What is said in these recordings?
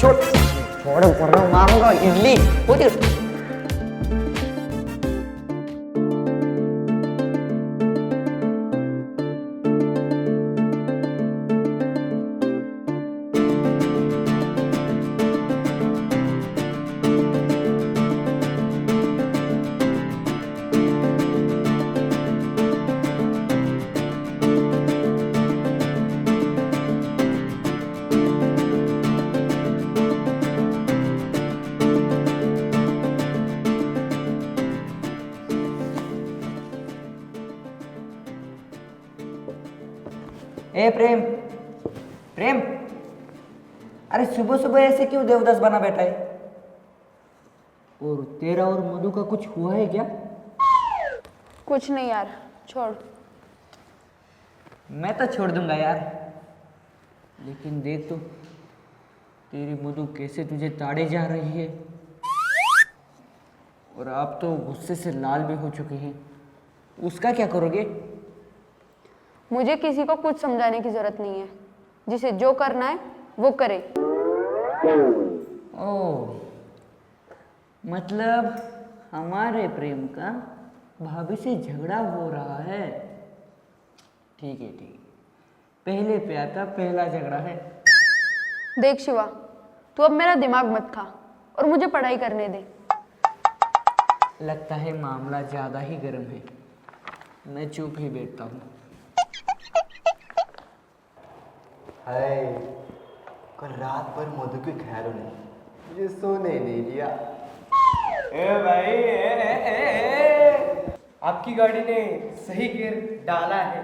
छोड़ छोड़ वरना मारूंगा इडली होती। ए प्रेम, प्रेम, अरे सुबह सुबह ऐसे क्यों देवदास बना बैठा है? और तेरा और मधु का कुछ हुआ है क्या? कुछ नहीं यार, छोड़। मैं तो छोड़ दूंगा यार, लेकिन देख तो तेरी मधु कैसे तुझे ताड़े जा रही है, और आप तो गुस्से से लाल भी हो चुके हैं। उसका क्या करोगे? मुझे किसी को कुछ समझाने की जरूरत नहीं है, जिसे जो करना है वो करे। ओह, मतलब हमारे प्रेम का भाभी से झगड़ा हो रहा है। ठीक है, ठीक है, पहले प्यार का पहला झगड़ा है। देख शिवा, तू अब मेरा दिमाग मत खा और मुझे पढ़ाई करने दे। लगता है मामला ज्यादा ही गर्म है, मैं चुप ही बैठता हूँ। हाय, कल रात भर मधु के ख्यालों ने मुझे सोने नहीं दिया। ए भाई, आपकी गाड़ी ने सही गियर डाला है,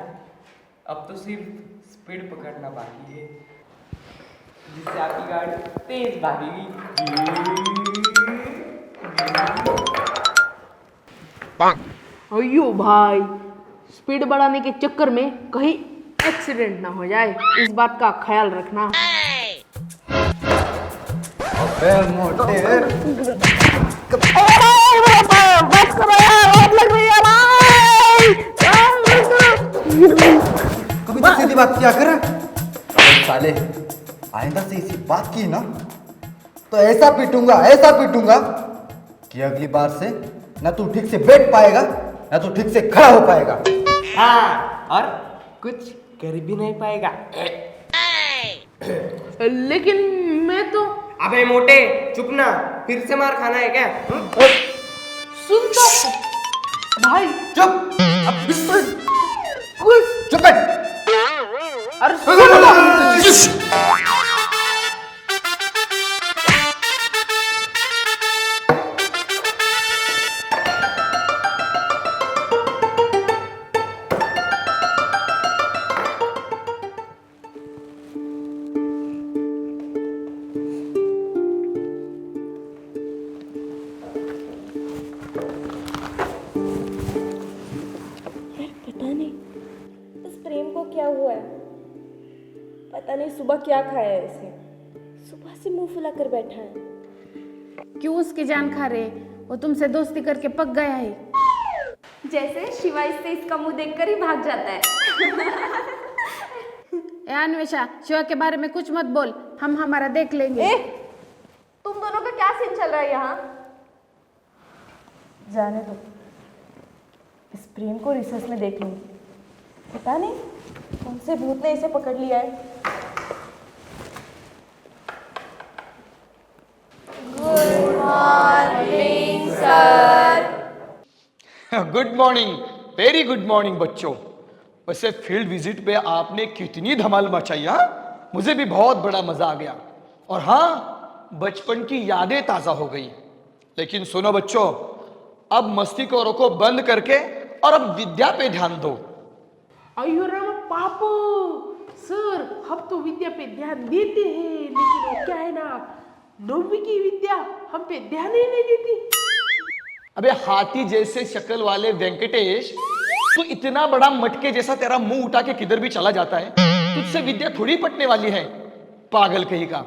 अब तो सिर्फ स्पीड पकड़ना बाकी है, जिससे आपकी गाड़ी तेज भागेगी। अयो भाई, स्पीड बढ़ाने के चक्कर में कहीं एक्सीडेंट ना हो जाए, इस बात का ख्याल रखना। अबे मोटे, कभी तो सीधी बात किया कर। अबे साले, आइंदा से इसी बात की ना तो ऐसा पीटूंगा कि अगली बार से ना तू ठीक से बैठ पाएगा ना तू ठीक से खड़ा हो पाएगा। हाँ, और कुछ कर भी नहीं पाएगा। लेकिन मैं तो अबे मोटे, चुप ना, फिर से मार खाना है क्या? सुन तो भाई, चुप, अब कुछ चुप बैठ। अरे सुन तो। पता नहीं इस प्रेम को क्या हुआ है। पता नहीं सुबह क्या खाया है इसे, सुबह से मुंह फुला कर बैठा है। क्यों उसकी जान खा रहे? वो तुमसे दोस्ती करके पक गया है। जैसे शिवा इससे इसका मुंह देखकर ही भाग जाता है। ए अन्वेषा, शिवा के बारे में कुछ मत बोल, हम हमारा देख लेंगे। तुम दोनों का क्या सीन चल रहा है यहाँ? जाने दो, इस प्रेम को रिसर्च में देख लूंगी। पता नहीं कौन से भूत ने इसे पकड़ लिया है। Good morning sir. Good morning, very good morning बच्चों। वैसे फील्ड विजिट पे आपने कितनी धमाल मचाई, हाँ? मुझे भी बहुत बड़ा मजा आ गया, और हाँ, बचपन की यादें ताजा हो गई। लेकिन सुनो बच्चों, अब मस्ती को रोको बंद करके और अब विद्या पे ध्यान दो। अयो राम पापू, सर हम तो विद्या पे ध्यान देते हैं, लेकिन वो क्या है ना, नौवीं की विद्या हम पे ध्यान ही नहीं देती। अबे हाथी जैसे शक्ल वाले वेंकटेश, तू इतना बड़ा मटके जैसा तेरा मुंह उठा के किधर भी चला जाता है, तुझसे विद्या थोड़ी पटने वाली है, पागल कहीं का।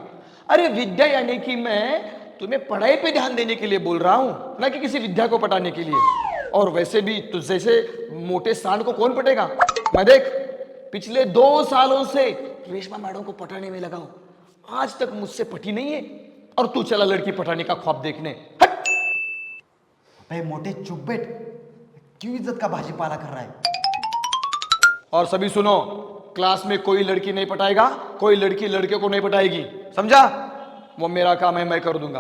अरे विद्या यानी कि मैं तुम्हें पढ़ाई पे ध्यान देने के लिए बोल रहा हूं, ना कि किसी विद्या को पटाने के लिए। और वैसे भी तुझ जैसे मोटे सांड को कौन पटेगा? मैं देख पिछले 2 सालों से रेशमा मैडम को पटाने में लगा हूं, आज तक मुझसे पटी नहीं है और तू चला लड़की पटाने का ख्वाब देखने। हट! अबे मोटे चुप बैठ, क्यों इज्जत का भाजीपाला कर रहा है? और सभी सुनो, क्लास में कोई लड़की नहीं पटाएगा, कोई लड़की लड़के को नहीं पटाएगी, समझा? वो मेरा काम है, मैं कर दूंगा।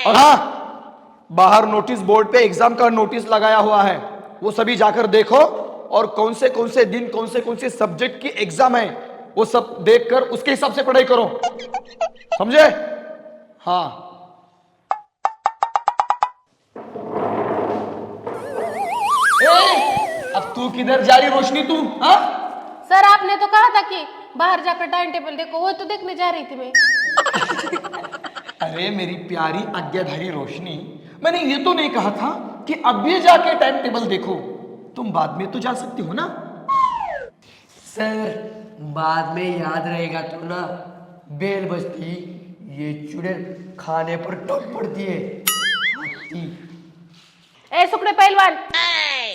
और हाँ, बाहर नोटिस बोर्ड पे एग्जाम का नोटिस लगाया हुआ है, वो सभी जाकर देखो और कौन से दिन कौन से सब्जेक्ट की एग्जाम है वो सब देखकर उसके हिसाब से पढ़ाई करो, समझे? हाँ। अब तू किधर जा रही रोशनी तू? हाँ? सर आपने तो कहा था कि बाहर जाकर टाइम टेबल देखो, वो तो देखने जा रही थी मैं। अरे मेरी प्यारी आज्ञाधारी रोशनी, मैंने ये तो नहीं कहा था कि अभी जाके टाइम टेबल देखो, तुम बाद में तो जा सकती हो ना। सर बाद में याद रहेगा तो ना, बेल बजती ये चुड़ैल खाने पर टूट पड़ती है। ए सुकड़े पहलवान,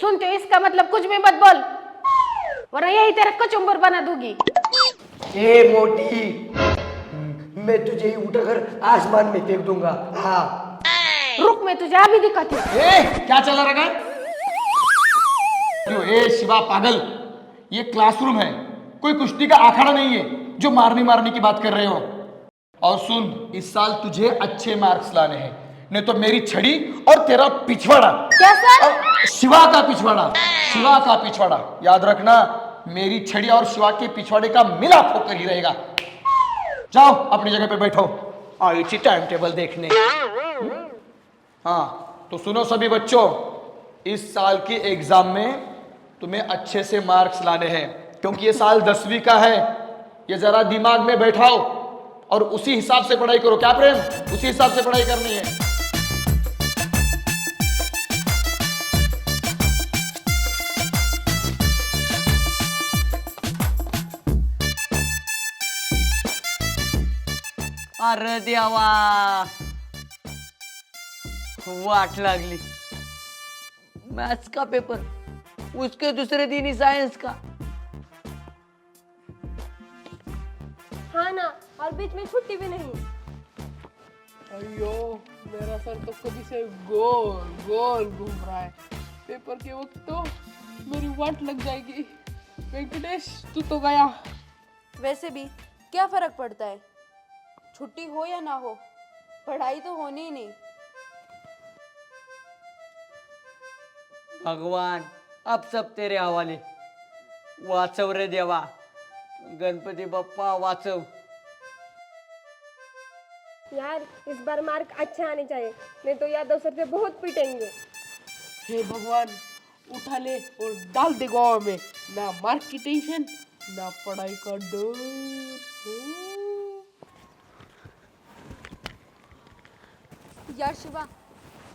सुनते हो, इसका मतलब कुछ भी मत बोल वरना यही तेरा कचुम्बर बना दूंगी। ए मोटी, मैं तुझे ही उठाकर आसमान में फेंक दूंगा। हाँ रुक, मैं तुझे अभी दिखाती हूँ। क्या चला रहा है? क्यों शिवा पागल, ये क्लासरूम है, कोई कुश्ती का अखाड़ा नहीं है जो मारने की बात कर रहे हो। और सुन, इस साल तुझे अच्छे मार्क्स लाने हैं, नहीं तो मेरी छड़ी और तेरा पिछवाड़ा। क्या सर? शिवा का पिछवाड़ा याद रखना, मेरी छड़ी और शिवा के पिछवाड़े का मिलाप होकर ही रहेगा। जाओ अपनी जगह पे बैठो, आई थी टाइम टेबल देखने। हाँ तो सुनो सभी बच्चों, इस साल की एग्जाम में तुम्हें अच्छे से मार्क्स लाने हैं, क्योंकि ये साल 10वीं का है। ये जरा दिमाग में बैठाओ और उसी हिसाब से पढ़ाई करो। क्या प्रेम? उसी हिसाब से पढ़ाई करनी है। अरे देवा, वाट लागली। मैथ्स का पेपर, उसके दूसरे दिन ही साइंस का। हाँ ना, और बीच में छुट्टी भी नहीं। अयो मेरा सर तो कभी से गोल गोल घूम रहा है। पेपर के वक्त तो मेरी वाट लग जाएगी। वेंकटेश तू तो गया। वैसे भी क्या फर्क पड़ता है, छुट्टी हो या ना हो, पढ़ाई तो होनी ही नहीं। भगवान अब सब तेरे हवाले। वाचव रे देवा, गणपति बप्पा वाचव। यार इस बार मार्क अच्छे आने चाहिए, नहीं तो यादव सर से बहुत पीटेंगे। हे भगवान, उठा ले और डाल दे गोवा में। ना मार्क की टेंशन, ना पढ़ाई का डर। यार शिवा,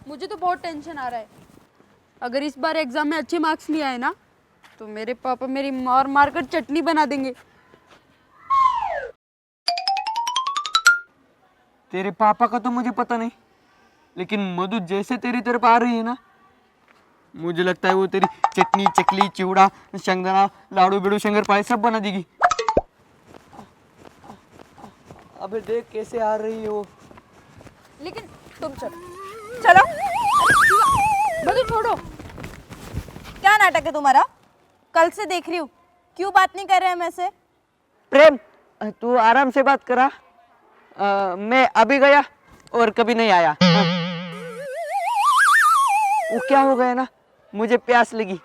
मुझे तो बहुत टेंशन आ रहा है। अगर इस बार एग्जाम में अच्छे मार्क्स नहीं आए ना, तो मेरे पापा मेरी मार मार कर चटनी बना देंगे। तेरे पापा का तो मुझे पता नहीं, लेकिन मधु जैसे तेरी तरफ आ रही है ना, मुझे लगता है वो तेरी चटनी, चकली, चिवड़ा, शंगदाना, लाड़ू बिड़ू, शंकरपाई सब बना देगी। अबे देख कैसे आ रही है वो। लेकिन तुम चलो मधु, छोड़ो। क्या नाटक है तुम्हारा? कल से देख रही हूँ, क्यों बात नहीं कर रहे हैं मैं से? प्रेम तू आराम से बात करा। मैं अभी गया और कभी नहीं आया। वो क्या हो गया ना, मुझे प्यास लगी,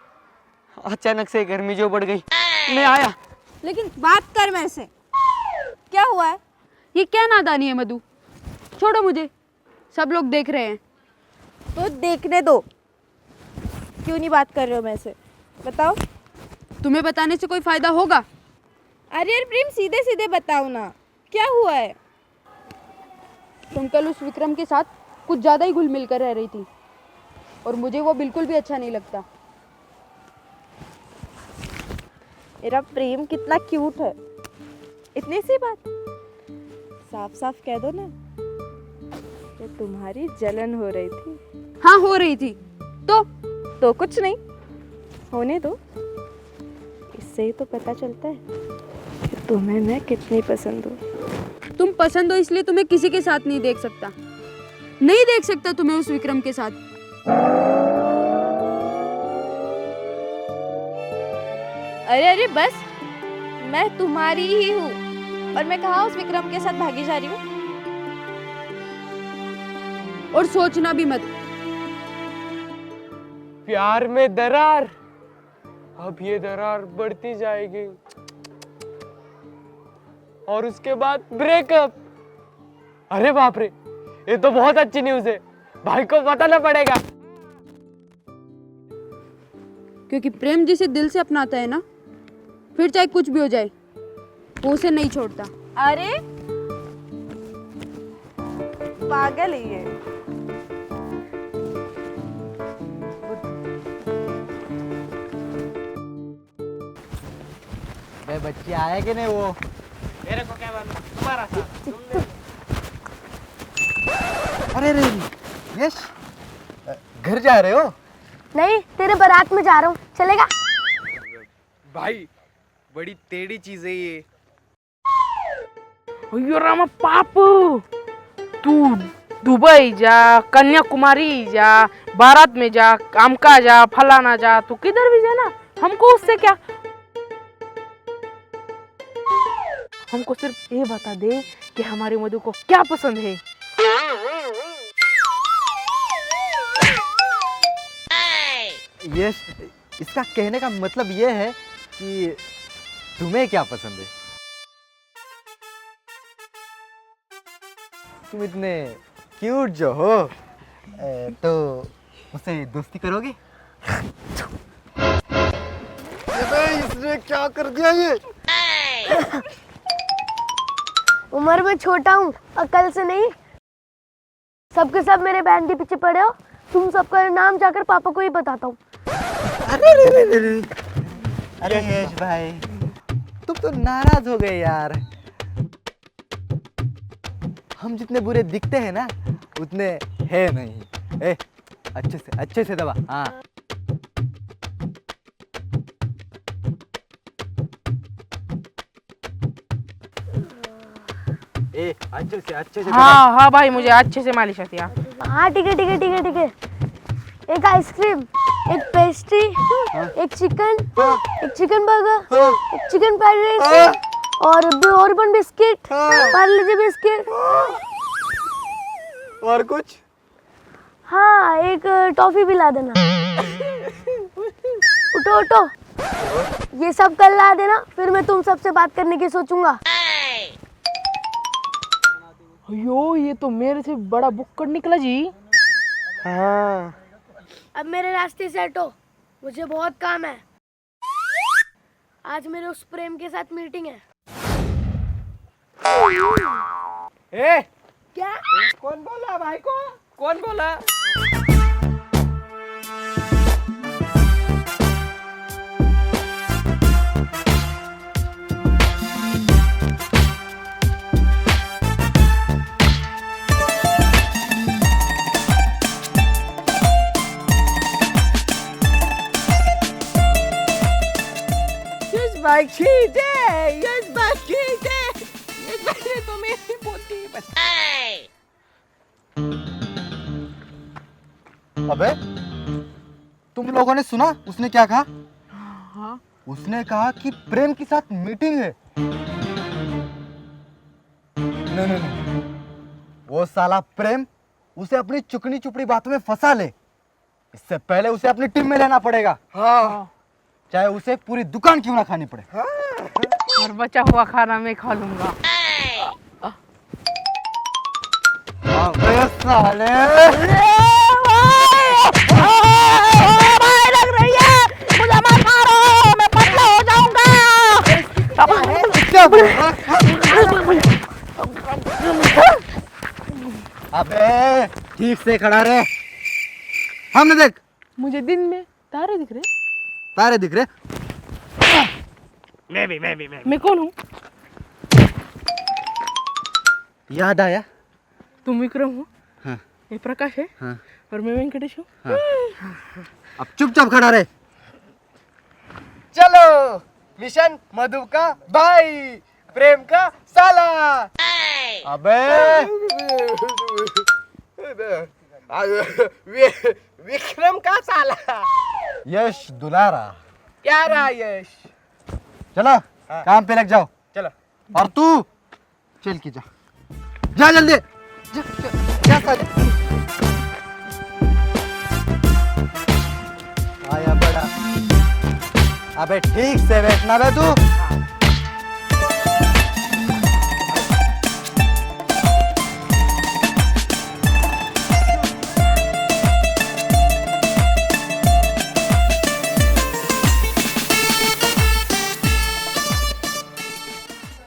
अचानक से गर्मी जो बढ़ गई, मैं आया। लेकिन बात कर मेरे से, क्या हुआ है? ये क्या नादानी है मधु? छोड़ो मुझे, सब लोग देख रहे हैं। तो देखने दो। क्यों नहीं बात कर रहे हो मेरे से, बताओ। तुम्हें बताने से कोई फायदा होगा? अरे यार प्रेम, सीधे सीधे बताओ ना, क्या हुआ है? तुम कल उस विक्रम के साथ कुछ ज़्यादा ही घुल मिल कर रह रही थी, और मुझे वो बिल्कुल भी अच्छा नहीं लगता। मेरा प्रेम कितना क्यूट है, इतनी सी बात। साफ साफ कह दो ना कि तुम्हारी जलन हो रही थी। हाँ हो रही थी। तो कुछ नहीं, होने दो। इससे ही तो पता चलता है कि तुम्हें मैं कितनी पसंद हूँ। तुम पसंद हो इसलिए तुम्हें किसी के साथ नहीं देख सकता, नहीं देख सकता तुम्हें उस विक्रम के साथ। अरे अरे बस, मैं तुम्हारी ही हूँ और मैं कहाँ उस विक्रम के साथ भागी जा रही हूँ। और सोचना भी मत। प्यार में दरार, अब ये दरार बढ़ती जाएगी और उसके बाद ब्रेकअप। अरे बाप रे, ये तो बहुत अच्छी न्यूज़ है, भाई को बताना पड़ेगा। क्योंकि प्रेम जिसे दिल से अपनाता है ना, फिर चाहे कुछ भी हो जाए वो उसे नहीं छोड़ता। अरे पागल है ये। बच्चे आए कि नहीं वो? मेरे को क्या मालूम, तुम्हारा साथ तुम ले। अरे रे यश, घर जा रहे हो? नहीं, तेरे बारात में जा रहा हूँ, चलेगा? भाई बड़ी टेढ़ी चीज है ये। अयो रामा पापू, तू दुबई जा, कन्याकुमारी जा, बारात में जा, कामका जा, फलाना जा, तू किधर भी जा ना, हमको उससे क्या। हमको सिर्फ ये बता दे कि हमारे मधु को क्या पसंद है। यश, इसका कहने का मतलब ये है कि तुम्हें क्या पसंद है? तुम इतने क्यूट जो हो, तो मुझसे दोस्ती करोगे? इसने क्या कर दिया ये? उम्र में छोटा हूँ, अकल से नहीं। सबके सब मेरे बहन के पीछे पड़े हो, तुम सबका नाम जाकर पापा को ही बताता हूँ। अरे यश भाई, तुम तो नाराज हो गए यार। हम जितने बुरे दिखते हैं ना, उतने है नहीं। अच्छे से दबा। हाँ, अच्छे से हाँ हाँ भाई, मुझे अच्छे से मालिश आती है। हाँ ठीक है ठीक है ठीक है ठीक है। एक आइसक्रीम, एक पेस्ट्री, एक चिकन बर्गर, एक चिकन फ्राइड राइस और बोर्बन बिस्किट, पार्ले बिस्किट। और कुछ? हाँ, एक टॉफी भी ला देना। उठो उठो, ये सब कल ला देना, फिर मैं तुम सबसे बात करने की सोचूंगा। अयो, ये तो मेरे से बड़ा बुक्कड़ निकला जी। हाँ, अब मेरे रास्ते से हटो, मुझे बहुत काम है। आज मेरे उस प्रेम के साथ मीटिंग है। ए, क्या? कौन बोला भाई को? कौन बोला? तो मेरी पोती बस। अबे, तुम लोगों ने सुना उसने क्या कहा? हाँ, उसने कहा कि प्रेम के साथ मीटिंग है। नहीं, वो साला प्रेम उसे अपनी चुकनी चुपड़ी बातों में फंसा ले, इससे पहले उसे अपनी टीम में लेना पड़ेगा। हाँ, चाहे उसे पूरी दुकान क्यों ना खानी पड़े। और बचा हुआ खाना मैं खा लूंगा। अबे साले, लग रही है, मुझे मत मारो, मैं पतला हो जाऊंगा। अबे ठीक से खड़ा रहे, हमने देख। मुझे दिन में तारे दिख रहे। तारे दिख रहे? मैं कौन हूँ? याद आया? तुम विक्रम हो। हाँ। ये प्रकाश है। हाँ। और मैं वेंकटेश हूँ। हाँ। अब चुपचाप खड़ा रहे। चलो, मिशन मधु का भाई, प्रेम का साला। अबे विक्रम का साला यश दुलारा, क्या रहा यश? चलो काम पे लग जाओ। चलो। और तू चल के जा, जा जल्दी जा साले। आया बड़ा, अबे ठीक से बैठना बे तू।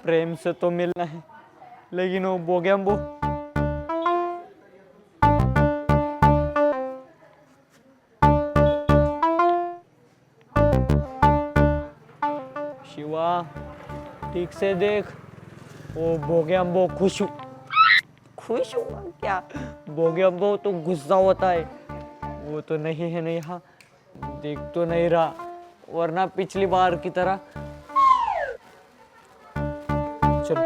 प्रेम से तो मिलना है, लेकिन वो बोगेम्बो शिवा ठीक से देख, वो बोगेम्बो खुश हुआ क्या? बोगेम्बो तो गुस्सा होता है, वो तो नहीं है ना यहाँ, देख तो नहीं रहा, वरना पिछली बार की तरह। चलो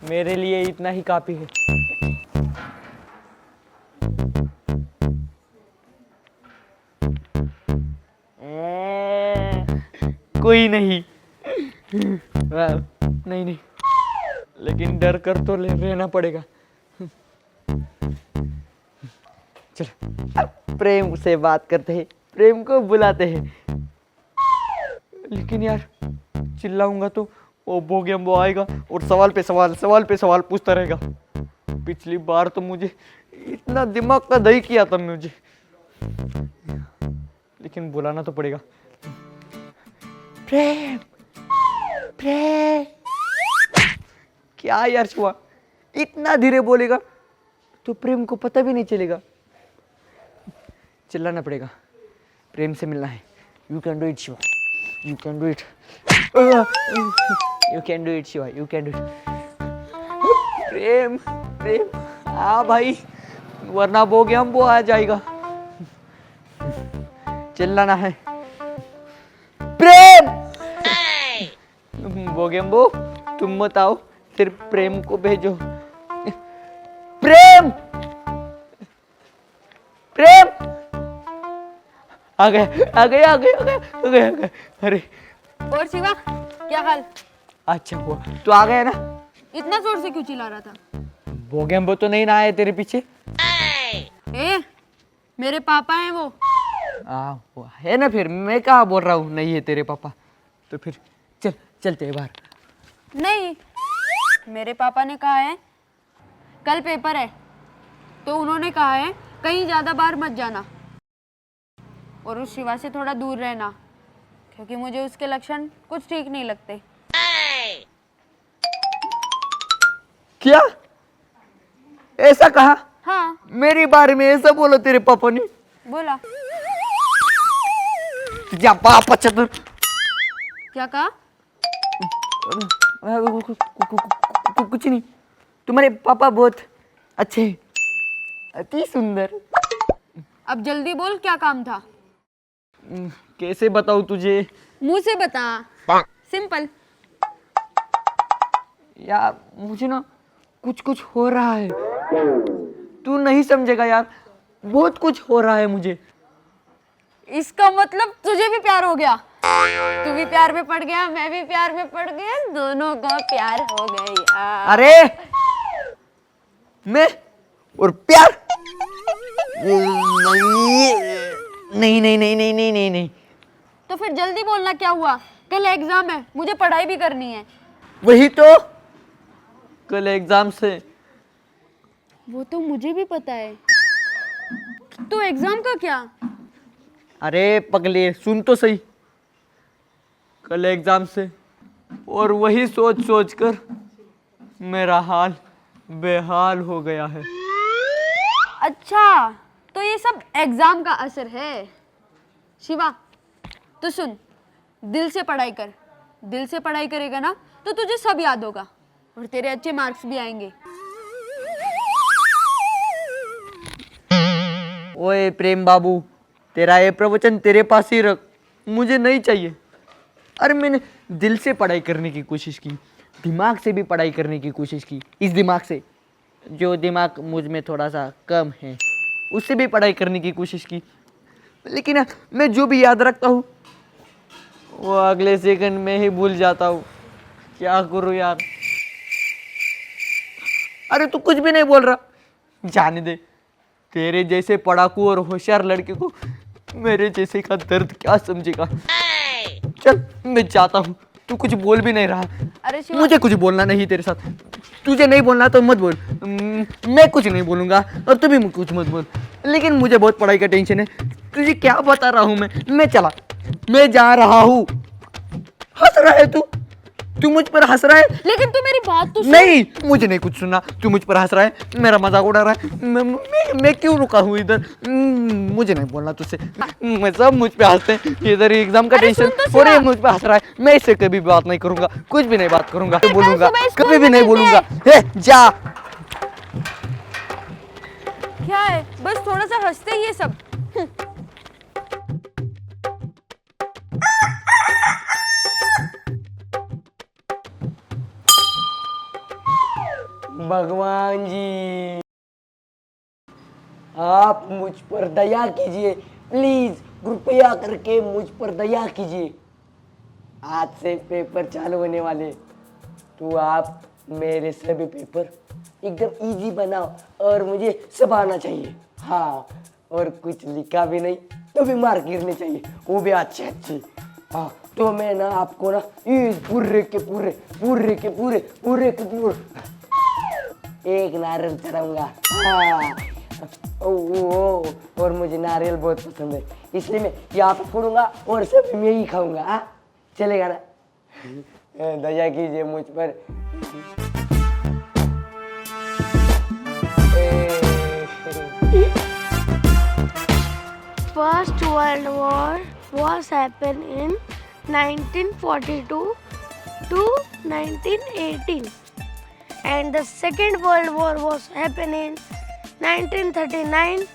मेरे लिए इतना ही काफी है। कोई नहीं नहीं नहीं, लेकिन डर कर तो रहना पड़ेगा। चलो प्रेम से बात करते हैं, प्रेम को बुलाते हैं। लेकिन यार चिल्लाऊंगा तो वो बोगेम्बो आएगा और सवाल पे सवाल पूछता रहेगा। पिछली बार तो मुझे इतना दिमाग का दही किया था मुझे, लेकिन बुलाना तो पड़ेगा। प्रेम प्रेम क्या यार शिवा, इतना धीरे बोलेगा तो प्रेम को पता भी नहीं चलेगा। चिल्लाना पड़ेगा, प्रेम से मिलना है। You can do it Shiva, you can do it, you can do it Shiva, you can do it. Prem Prem हाँ भाई, वरना बोगेम्बो आ जाएगा। चिल्लाना है, प्रेम। बोगेम्बो तुम मत आओ, सिर्फ प्रेम को भेजो। प्रेम प्रेम आ गए। अरे और शिवा क्या हाल? अच्छा हुआ तो आ गया ना। इतना जोर से क्यों चिल्ला रहा था? बोगेम्बो तो नहीं ना आए तेरे पीछे? ए, मेरे पापा हैं वो। वो है ना, फिर मैं कहाँ बोल रहा हूँ नहीं है तेरे पापा। तो फिर चलते हैं बाहर। नहीं, मेरे पापा ने कहा है कल पेपर है, तो उन्होंने कहा है कहीं ज्यादा बाहर मत जाना और उस शिवा से थोड़ा दूर रहना, क्योंकि मुझे उसके लक्षण कुछ ठीक नहीं लगते। क्या ऐसा कहा? हाँ मेरे बारे में ऐसा बोला तेरे पापा ने? बोला। या पापा चतुर। क्या कहा? कुछ नहीं, तुम्हारे पापा बहुत अच्छे हैं, अति सुंदर। अब जल्दी बोल, क्या काम था? कैसे बताऊं तुझे? मुंह से बता, सिंपल। यार मुझे ना कुछ हो रहा है, तू नहीं समझेगा यार, बहुत कुछ हो रहा है मुझे। इसका मतलब तुझे भी प्यार हो गया? तू भी प्यार में पड़ गया, मैं भी प्यार में पड़ गया, दोनों का प्यार हो गया। अरे मैं और प्यार? नहीं। तो फिर जल्दी बोलना, क्या हुआ? कल एग्जाम है, मुझे पढ़ाई भी करनी है। वही तो, कल एग्जाम से। वो तो मुझे भी पता है, तो एग्जाम का क्या? अरे पगले सुन तो सही, कल एग्जाम से, और वही सोच कर मेरा हाल बेहाल हो गया है। अच्छा, तो ये सब एग्जाम का असर है। शिवा तू सुन, दिल से पढ़ाई कर, दिल से पढ़ाई करेगा ना तो तुझे सब याद होगा और तेरे अच्छे मार्क्स भी आएंगे। ओए प्रेम बाबू, तेरा ये प्रवचन तेरे पास ही रख, मुझे नहीं चाहिए। अरे मैंने दिल से पढ़ाई करने की कोशिश की, दिमाग से भी पढ़ाई करने की कोशिश की, इस दिमाग से जो दिमाग मुझ में थोड़ा सा कम है उससे भी पढ़ाई करने की कोशिश की, लेकिन मैं जो भी याद रखता हूँ वो अगले सेकंड में ही भूल जाता हूँ। क्या करूँ यार। अरे तू कुछ भी नहीं बोल रहा, जाने दे। तेरे जैसे पढ़ाकू और होशियार लड़के को मेरे जैसे का दर्द क्या समझेगा। चल मैं जाता हूँ, तू कुछ बोल भी नहीं रहा। अरे शिवा, मुझे कुछ बोलना नहीं तेरे साथ, तुझे नहीं बोलना तो मत बोल। मैं कुछ नहीं बोलूंगा और तू भी कुछ मत बोल, लेकिन मुझे बहुत पढ़ाई का टेंशन है। तुझे क्या बता रहा हूँ मैं चला, मैं जा रहा हूँ। हंस रहा है तू मुझ पर हंस रहा है। लेकिन तू मेरी बात तो सुन। नहीं, मुझे नहीं कुछ सुनना। तू मुझ पर हंस रहा है, मेरा मजाक उड़ा रहा है। मैं क्यों रुका हूँ इधर। मुझे नहीं बोलना तुझसे। मैं सब मुझ पे हंसते हैं, इधर एग्जाम का अरे सुन टेंशन तो और ये शिवा। मुझ पे हंस रहा है। मैं इससे कभी बात नहीं करूंगा, कुछ भी नहीं बात करूंगा, बोलूंगा सुबह स्कूल कभी भी में नहीं मिलते बोलूंगा। हे जा। क्या है, बस थोड़ा सा हंसते ही ये सब। भगवान जी, आप मुझ पर दया कीजिए, प्लीज कृपया करके मुझ पर दया कीजिए। आज से पेपर चालू होने वाले, तो आप मेरे सभी पेपर एकदम इजी बनाओ और मुझे सब आना चाहिए। हाँ, और कुछ लिखा भी नहीं तो भी मार्क गिरने चाहिए, वो भी अच्छे अच्छे। हाँ, तो मैं ना आपको ना इस पूरे के पूरे एक नारियल चढ़ाऊंगा। हाँ, और मुझे नारियल बहुत पसंद है, इसलिए मैं यहाँ पे फोड़ूंगा और सब मैं ही खाऊंगा। हाँ, चलेगा ना। दया कीजिए मुझ पर। First World War was happened in 1942 to 1918, and the Second World War was happened in 1939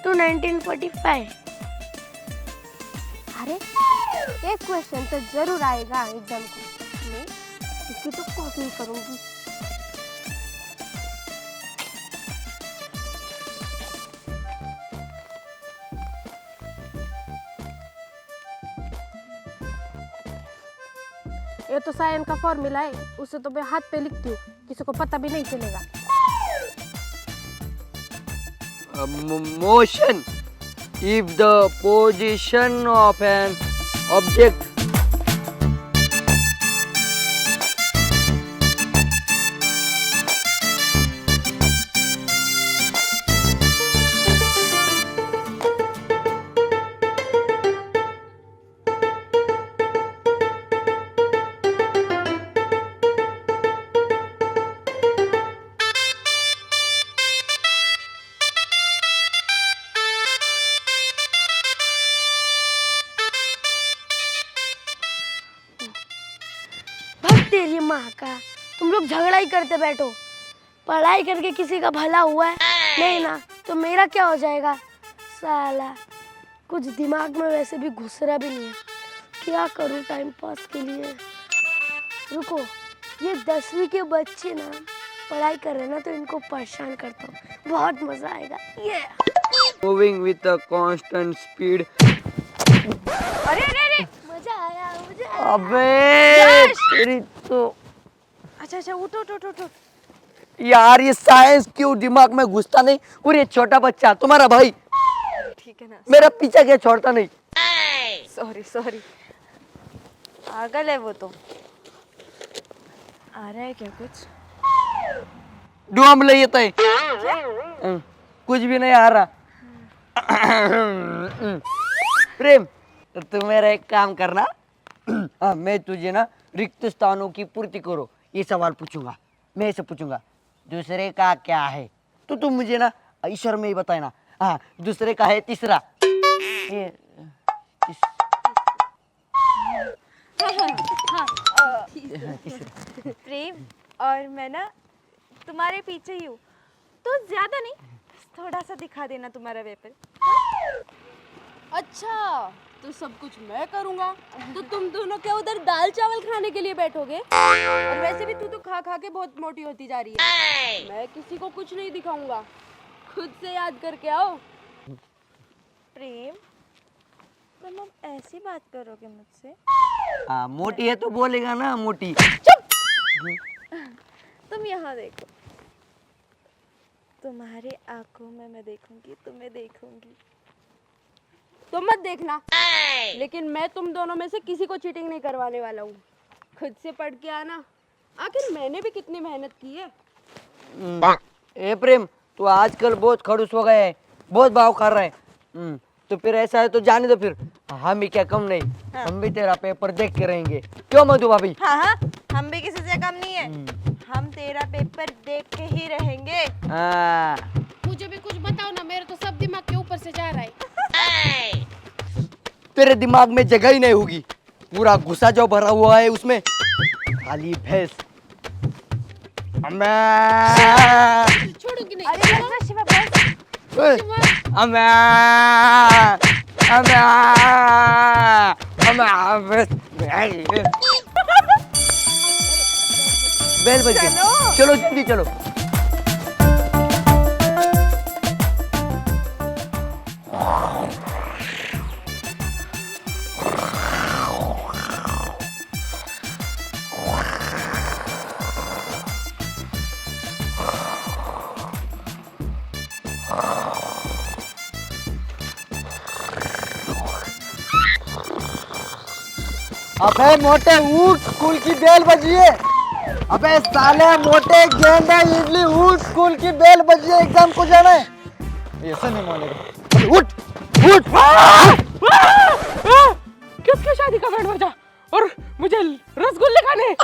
to 1945. अरे एक क्वेश्चन तो जरूर आएगा एग्जाम को, मैं इसकी तो कॉपी करूंगी। ये तो साइन का फॉर्मूला है, उसे तो मैं हाथ पे लिखती हूँ, किसी को पता भी नहीं चलेगा। Motion, if the position of an object भग तेरी माँ का, तुम लोग झगड़ा ही करते बैठो। पढ़ाई करके किसी का भला हुआ है नहीं ना, तो मेरा क्या हो जाएगा। साला कुछ दिमाग में वैसे भी घुस रहा भी नहीं है, क्या करूँ टाइम पास के लिए। रुको, ये 10वीं के बच्चे ना पढ़ाई कर रहे हैं ना, तो इनको परेशान करता हूँ, बहुत मजा आएगा। ये moving with a constant speed। अरे अरे अरे, मजा आया, मुझे आया। अबे तेरी तो अच्छा उठो उठो उठो। यार, ये साइंस क्यों दिमाग में घुसता नहीं। और ये छोटा बच्चा तुम्हारा भाई ठीक है ना, मेरा पीछा क्या छोड़ता नहीं। सॉरी पागल है वो तो। आ रहा है क्या कुछ? डूम ले येत है, कुछ भी नहीं आ रहा। प्रेम, तू मेरा एक काम करना। मैं तुझे ना रिक्त स्थानों की पूर्ति करो ये सवाल पूछूंगा, मैं इसे पूछूंगा दूसरे का क्या है, तो तुम मुझे ना ईश्वर में ही बताना। हाँ, दूसरे का है तीसरा। ये प्रेम, और मैं ना तुम्हारे पीछे ही हूँ, तो ज्यादा नहीं, थोड़ा सा दिखा देना तुम्हारा वेपर। अच्छा, तो सब कुछ मैं करूँगा। तो तुम दोनों क्या उधर दाल चावल खाने के लिए बैठोगे? और वैसे भी तू तो खा खा के बहुत मोटी होती जा रही है। मैं किसी को कुछ नहीं दिखाऊंगा, खुद से याद करके आओ। प्रेम, तुम अब ऐसी बात करोगे मुझसे? हाँ, मोटी है तो बोलेगा ना मोटी। तुम यहाँ देखो, तुम्हारी आंखों में मैं देखूंगी, तुम्हें देखूंगी। तुम मत देखना, लेकिन मैं तुम दोनों में से किसी को चीटिंग नहीं करवाने वाला हूँ। खुद से पढ़ के आना, आखिर मैंने भी कितनी मेहनत की है। ए प्रेम, तू आजकल बहुत खड़ूस हो गया है, बहुत भाव कर रहा है। तो फिर ऐसा है तो जाने दो फिर, हम भी क्या कम नहीं, हम भी तेरा पेपर देख के रहेंगे। क्यों मधु भाभी? हाँ हाँ, हम भी किसी से कम नहीं है। हम तेरा पेपर देख के ही रहेंगे। हाँ, मुझे भी कुछ बताओ ना, मेरे तो सब दिमाग के ऊपर से जा रहा है। तेरे दिमाग में जगह ही नहीं होगी, पूरा गुस्सा जो भरा हुआ है उसमें, खाली भैंस। छोड़ूंगी नहीं। अरे बस ना शिवा, बस। बेल बज गई, चलो जल्दी चलो। अबे मोटे उठ, स्कूल की बेल बजी है। अबे साले मोटे गेंडा इडली उठ, स्कूल की बेल बजी है, एग्जाम को जाना है। ऐसा नहीं मानेगा, उठ उठ। किसकी शादी का बैंड बजा और मुझे रसगुल्ले खाने?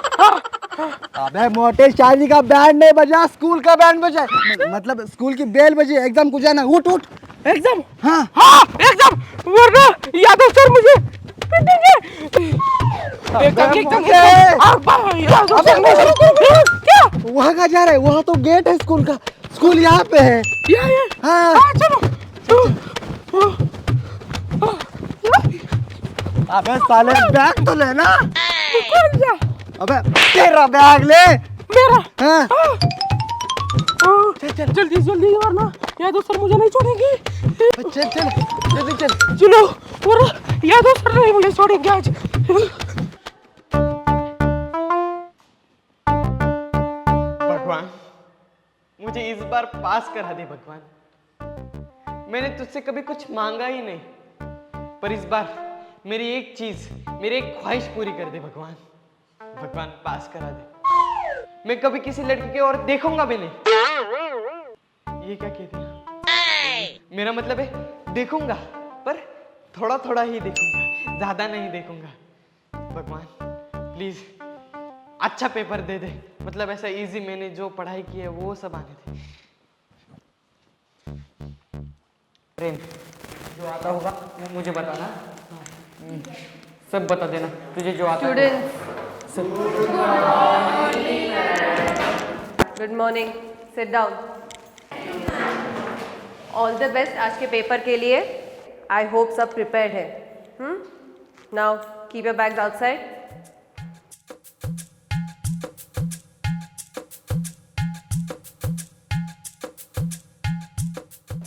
अबे मोटे शादी का बैंड नहीं बजा, स्कूल का बैंड बजा, मतलब स्कूल की बेल बजी, एग्जाम को जाना, उठ उठ। एग्जाम? हाँ हाँ एग्जाम, वरना यादव सर मुझे पिटेंगे। क्या वहाँ का जा रहा है? वहाँ तो गेट है स्कूल का, स्कूल यहाँ पे है। हाँ चलो। अबे साले बैग तो लेना। अबे तेरा बैग ले। मेरा? हाँ चल जल्दी जल्दी, वरना यादव सर मुझे नहीं छोड़ेंगे। चल चल जल्दी चल। चलो, वरना यादव सर नहीं मुझे छोड़ेंगे आज। भगवान, मुझे इस बार पास करा दे भगवान। मैंने तुझसे कभी कुछ मांगा ही नहीं, पर इस बार मेरी एक चीज, मेरी एक ख्वाहिश पूरी कर दे भगवान। भगवान पास करा दे। मैं कभी किसी लड़की की ओर देखूंगा भी नहीं। ये क्या कह दिया? मेरा मतलब है देखूंगा, पर थोड़ा थोड़ा ही देखूंगा, ज्यादा नहीं देखूंगा। भगवान प्लीज अच्छा पेपर दे दे, मतलब ऐसा इजी, मैंने जो पढ़ाई की है वो सब आने दे। प्रेम, जो आता होगा वो मुझे बताना, सब बता देना तुझे जो आता है। Good morning, sit down. All the best आज के पेपर के लिए। आई होप सब प्रिपेयर्ड है। Now keep your bags outside.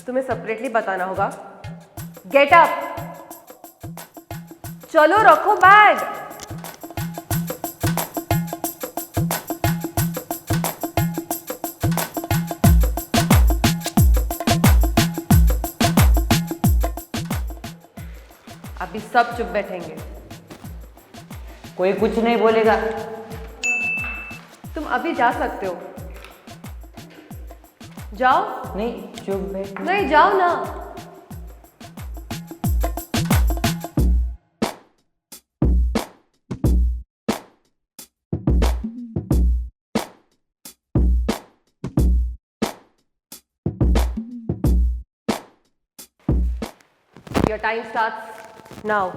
तुम्हें सेपरेटली बताना होगा। गेट अप, चलो रखो बैग। अभी सब चुप बैठेंगे। कोई कुछ नहीं बोलेगा। तुम अभी जा सकते हो, जाओ। नहीं, चुप बैठ। नहीं, जाओ ना। Your time starts now.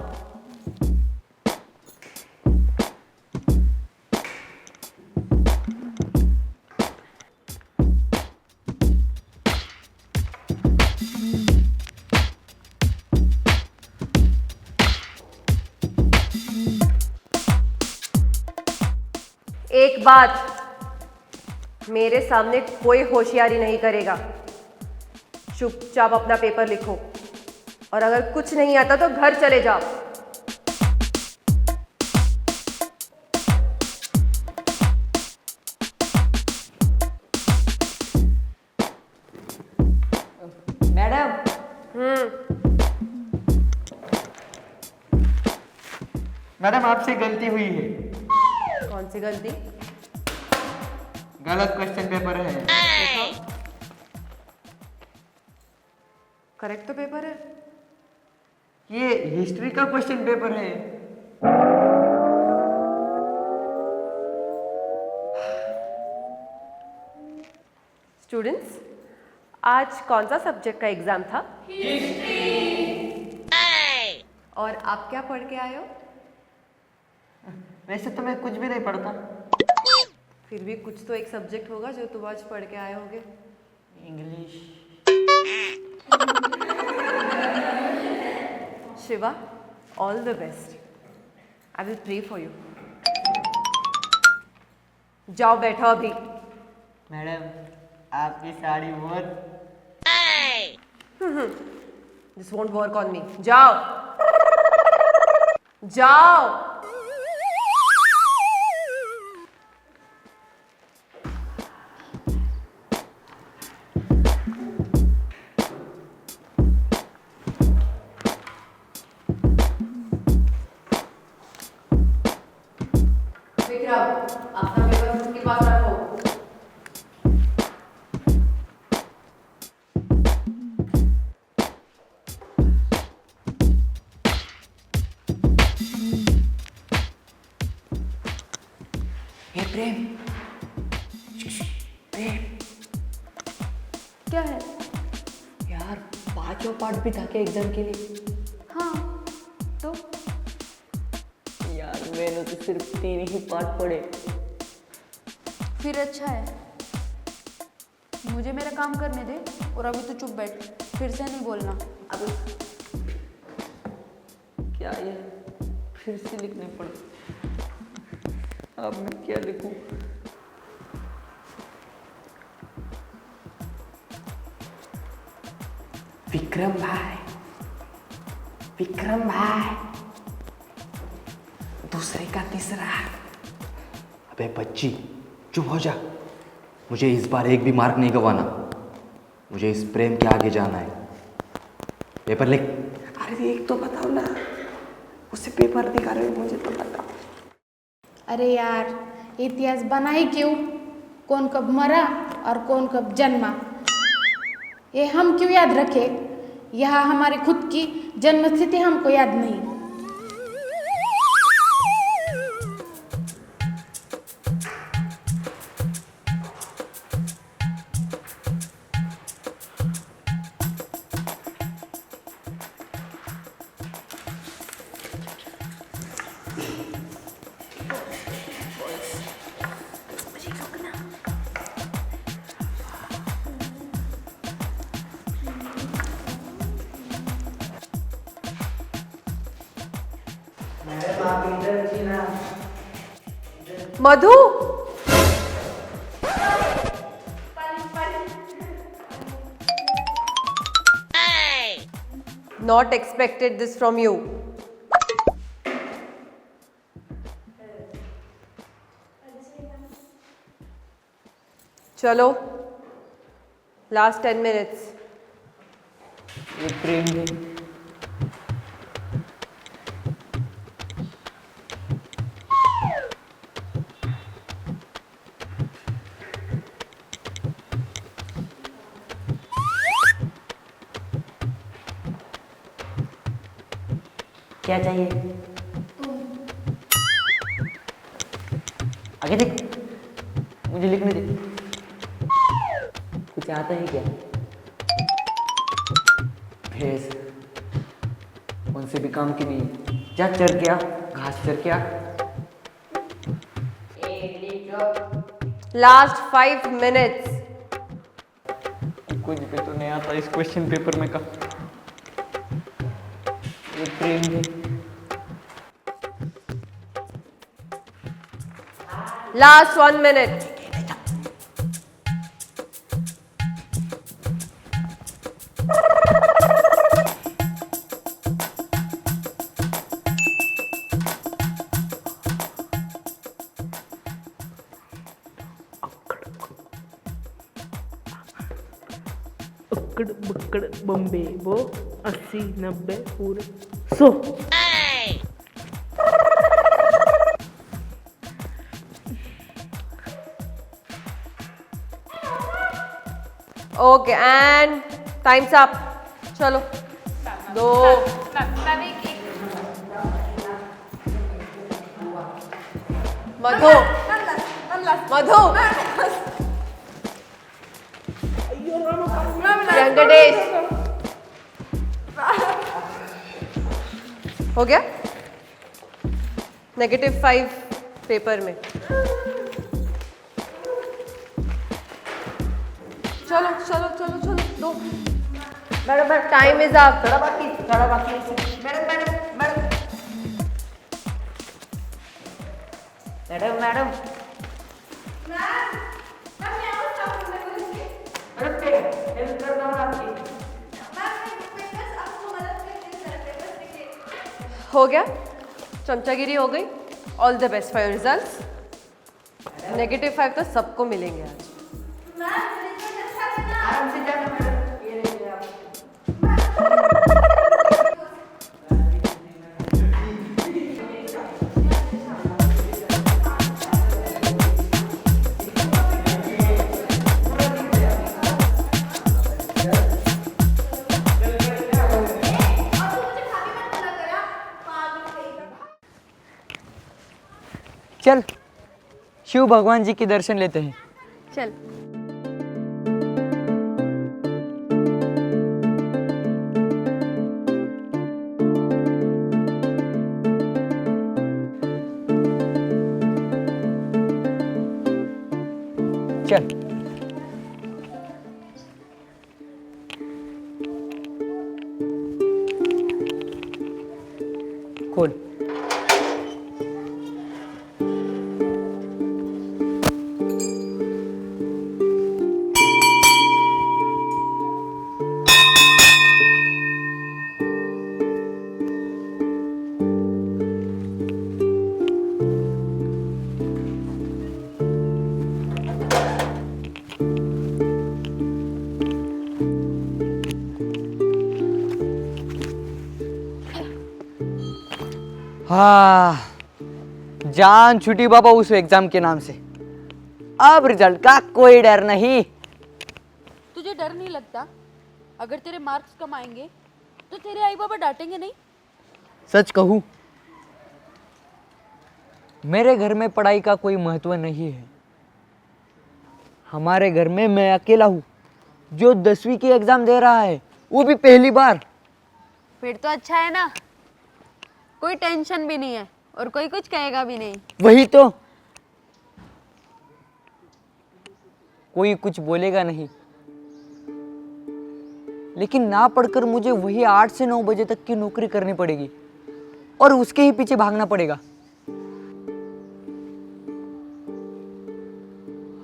एक बात, मेरे सामने कोई होशियारी नहीं करेगा। चुपचाप अपना पेपर लिखो और अगर कुछ नहीं आता तो घर चले जाओ। मैडम मैडम आपसे गलती हुई है। कौन सी गलती? गलत क्वेश्चन पेपर है। करेक्ट तो पेपर है। ये हिस्ट्री का क्वेश्चन पेपर है। स्टूडेंट्स, आज कौन सा सब्जेक्ट का एग्जाम था? हिस्ट्री। और आप क्या पढ़ के आए हो? वैसे तो मैं कुछ भी नहीं पढ़ता। फिर भी कुछ तो एक सब्जेक्ट होगा जो तुम आज पढ़ के आए होगे। English. Shiva, all the best. I will pray for you. जाओ बैठो अभी। मैडम आपकी साड़ी बहुत this won't work on me. जाओ जाओ। विक्रम, अपना पेपर उसके पास रखो। हे प्रेम, प्रेम क्या है? यार पांचों पार्ट भी था क्या एग्जाम के लिए? हाँ, तो यार मैंने तो सिर्फ 3 ही पार्ट पढ़े। फिर अच्छा है, मुझे मेरा काम करने दे और अभी तो चुप बैठ, फिर से नहीं बोलना। अब क्या ये फिर से लिखने पड़े? अब मैं क्या लिखूं? विक्रम भाई, विक्रम भाई, दूसरे का तीसरा। अबे बच्ची चुप हो जा। मुझे इस बार एक भी मार्क नहीं गंवाना। मुझे इस प्रेम के आगे जाना है। पेपर लिख। अरे एक तो बताओ ना, उससे पेपर दिखा रहे हो, मुझे तो बताओ। अरे यार, इतिहास बना ही क्यों? कौन कब मरा और कौन कब जन्मा, ये हम क्यों याद रखें? यह हमारी खुद की जन्म तिथि हमको याद नहीं। मधु, not expected this from you. चलो, last 10 minutes. ये प्रेम है। क्या चाहिए? आगे देख, मुझे लिखने दे। कुछ आता है क्या? भैंस कौन से भी काम की नहीं। जा चर के आ, घास चर के आ। Last 5 minutes. कुछ भी तो नहीं आता इस क्वेश्चन पेपर में का। ये प्रेम है। लास्ट 1 मिनट। अक्कड़ बक्कड़ बम्बे वो 80 90 पूरे 100। Okay and time's up. चलो 2 मधु मधु वेंकटेश हो गया। -5 पेपर में। चलो चलो चलो चलो 2 मैडम टाइम इज अप। थोड़ा बाकी madam madam madam madam madam हो गया, चमचागिरी हो गई। All the best for your results. -5 तो सबको मिलेंगे आज। आराम से जाना मैडम, ये लीजिए आप। चल शिव भगवान जी के दर्शन लेते हैं। चल। चल खोल। हाँ, जान छुटी बाबा उस एग्जाम के नाम से। अब रिजल्ट का कोई डर नहीं। तुझे डर नहीं लगता? अगर तेरे मार्क्स कम आएंगे तो तेरे आई बाबा डांटेंगे नहीं? सच कहूं, मेरे घर में पढ़ाई का कोई महत्व नहीं है। हमारे घर में मैं अकेला हूं जो 10वीं की एग्जाम दे रहा है, वो भी पहली बार। फिर तो अच्छा है ना, कोई टेंशन भी नहीं है और कोई कुछ कहेगा भी नहीं। वही तो, कोई कुछ बोलेगा नहीं। लेकिन ना पढ़कर मुझे वही 8 से 9 बजे तक की नौकरी करनी पड़ेगी और उसके ही पीछे भागना पड़ेगा।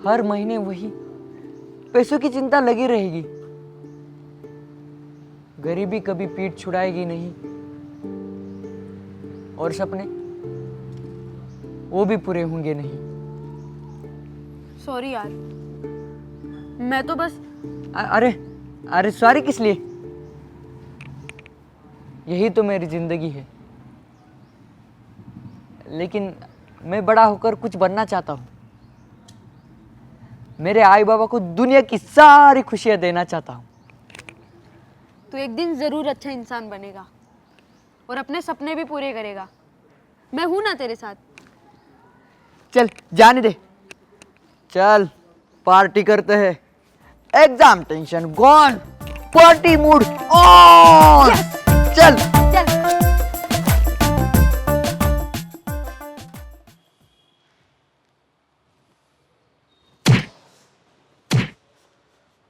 हर महीने वही पैसों की चिंता लगी रहेगी। गरीबी कभी पीठ छुड़ाएगी नहीं और सपने वो भी पूरे होंगे नहीं। सॉरी यार, मैं तो बस अरे अरे सॉरी किस लिए? यही तो मेरी जिंदगी है। लेकिन मैं बड़ा होकर कुछ बनना चाहता हूँ। मेरे आई बाबा को दुनिया की सारी खुशियां देना चाहता हूँ। तू एक दिन जरूर अच्छा इंसान बनेगा और अपने सपने भी पूरे करेगा। मैं हूं ना तेरे साथ। चल जाने दे, चल पार्टी करते हैं। Exam tension gone, party mood on. चल चल।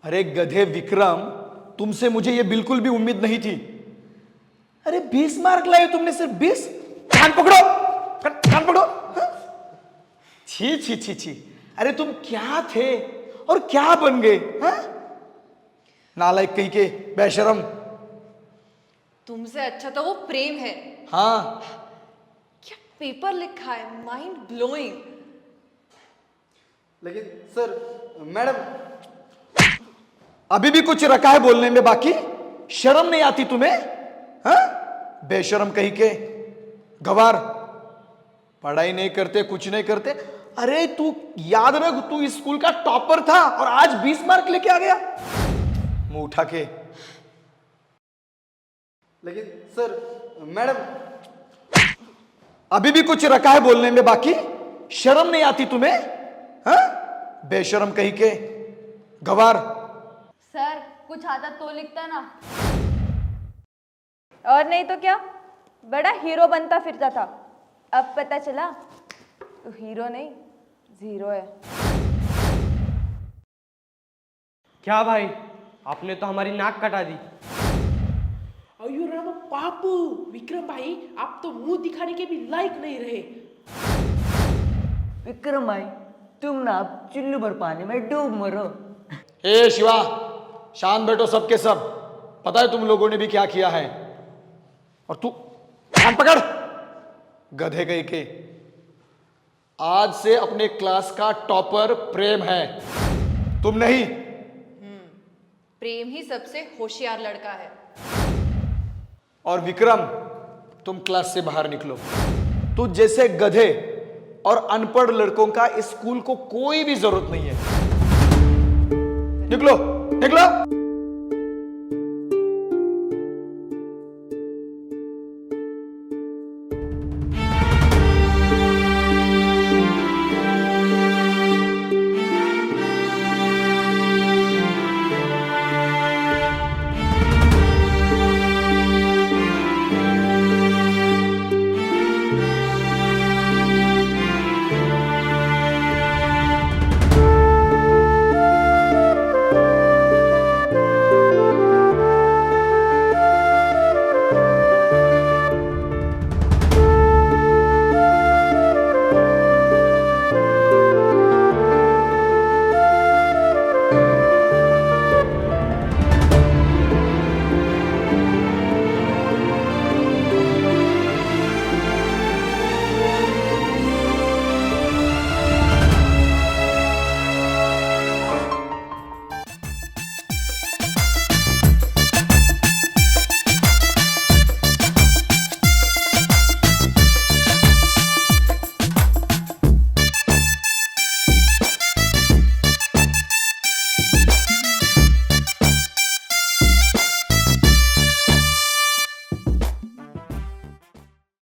अरे गधे विक्रम, तुमसे मुझे ये बिल्कुल भी उम्मीद नहीं थी। अरे 20 मार्क लाए तुमने, सिर्फ 20? कान पकड़ो, कान पकड़ो। हाँ? छी छी छी छी, अरे तुम क्या थे और क्या बन गए? हाँ? नालायक कहीं के, बेशरम। तुमसे अच्छा तो वो प्रेम है। हाँ, क्या पेपर लिखा है, माइंड ब्लोइंग। लेकिन सर, मैडम, अभी भी कुछ रखा है बोलने में बाकी? शर्म नहीं आती तुम्हें? हाँ? बेशरम कहीं के, गवार, पढ़ाई नहीं करते, कुछ नहीं करते। अरे तू याद रख, तू इस स्कूल का टॉपर था और आज 20 मार्क लेके आ गया मुंह उठा के। लेकिन सर, मैडम, अभी भी कुछ रखा है बोलने में बाकी? शर्म नहीं आती तुम्हें? हाँ? बेशरम कहीं के, गवार। सर कुछ आता तो लिखता ना। और नहीं तो क्या, बड़ा हीरो बनता फिरता था। अब पता चला तो हीरो नहीं, जीरो है। क्या भाई, आपने तो हमारी नाक कटा दी। अयो रामा पापू, विक्रम भाई आप तो मुंह दिखाने के भी लायक नहीं रहे। विक्रम भाई, तुम ना अब चुल्लू भर पानी में डूब मरो। ए शिवा, शांत बैठो सबके सब। पता है तुम लोगों ने भी क्या किया है? और तू कान पकड़, गधे गई के। आज से अपने क्लास का टॉपर प्रेम है, तुम नहीं। प्रेम ही सबसे होशियार लड़का है। और विक्रम, तुम क्लास से बाहर निकलो। तू जैसे गधे और अनपढ़ लड़कों का इस स्कूल को कोई भी जरूरत नहीं है। निकलो, निकलो।